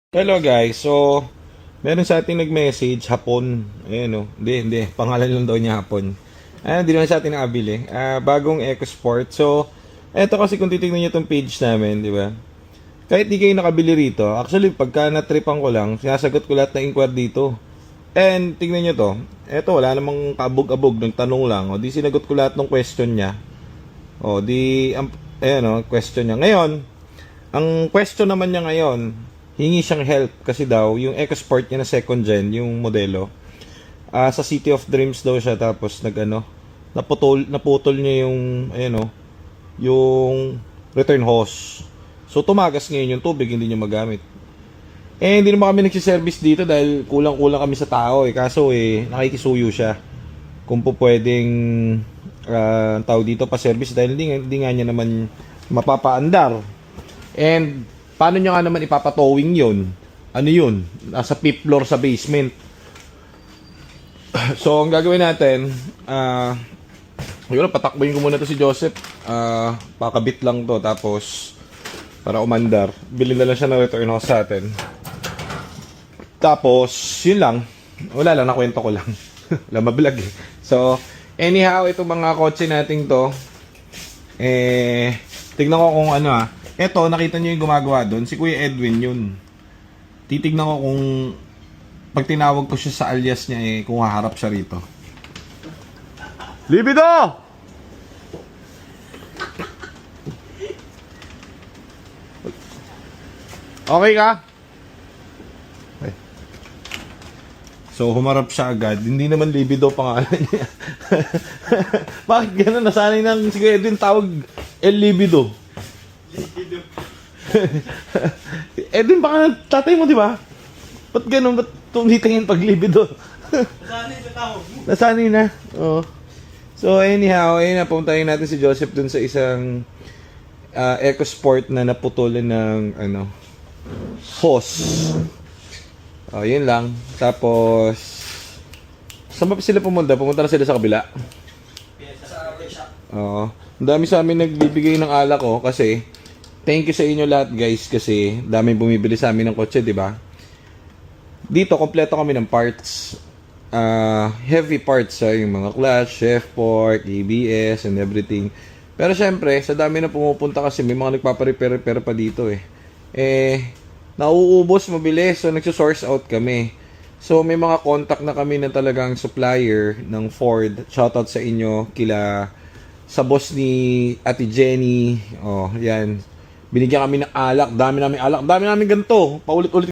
Hello guys, so meron sa ating nag-message hapon. Ayan o, hindi, pangalan lang daw niya hapon. Hindi naman sa atin nakabili. Bagong EcoSport. So, eto kasi kung titignan niyo itong page namin, di ba? Kahit di kayo nakabili rito, actually pagka natripan ko lang, sinasagot ko lahat na inquiry dito. And tingnan niyo to, eto wala namang kabog-abog, nagtanong lang. O di sinagot ko lahat ng question niya. O di, ayan o, question niya. Ngayon, ang question naman niya ngayon, hingi siyang help kasi daw yung EcoSport niya na second gen, yung modelo. Sa City of Dreams daw siya, tapos naputol niya yung yung return hose. So tumagas ngayon yung tubig, hindi niya magamit. Hindi naman kami nagsi-service dito dahil kulang-kulang kami sa tao kaso nakikisuyo siya. Kung po pwedeng tao dito pa service dahil hindi nga niya naman mapapaandar. And paano nyo nga naman ipapatowing yun? Ano yun? Nasa fifth floor sa basement. So, ang gagawin natin, patakboyin ko muna to si Joseph. Pakabit lang to, tapos para umandar. Bilhin na lang siya ng return hose sa atin. Tapos, yun lang. Wala lang, nakwento ko lang. Wala mablog eh. So, anyhow, itong mga kotse natin to, tignan ko kung ano eto, nakita nyo yung gumagawa doon. Si Kuya Edwin yun. Titignan ko kung pag tinawag ko siya sa alias niya kung haharap siya rito. Libido! Okay ka? Okay. So, humarap siya agad. Hindi naman Libido pangalan niya. Bakit gano'n? Nasanay nang si Kuya Edwin tawag El Libido. Edwin, baka tatay mo, di ba? Ba't ganun? Ba't tumitingin pag libido? Nasanay sa tawag mo. Nasanay na. Oo. So, anyhow, napuntahin natin si Joseph dun sa isang EcoSport na naputulan ng hose. Yun lang. Tapos, saan ba sila pumunta? Pumunta na sila sa kabila. Sa workshop. Oo. Ang dami sa amin nagbibigay ng alak kasi thank you sa inyo lahat guys kasi dami bumibili sa amin ng kotse, di ba? Dito kompleto kami ng parts. Heavy parts, yung mga clutch, chef port, ABS and everything. Pero syempre, sa dami na pumupunta kasi may mga nagpapa-repair pa dito nauubos mabilis, so nagso-source out kami. So may mga contact na kami na talagang supplier ng Ford. Shoutout sa inyo sa boss ni Ate Jenny. Yan. Binigyan kami ng alak. Dami namin alak. Dami namin ganito. Paulit-ulit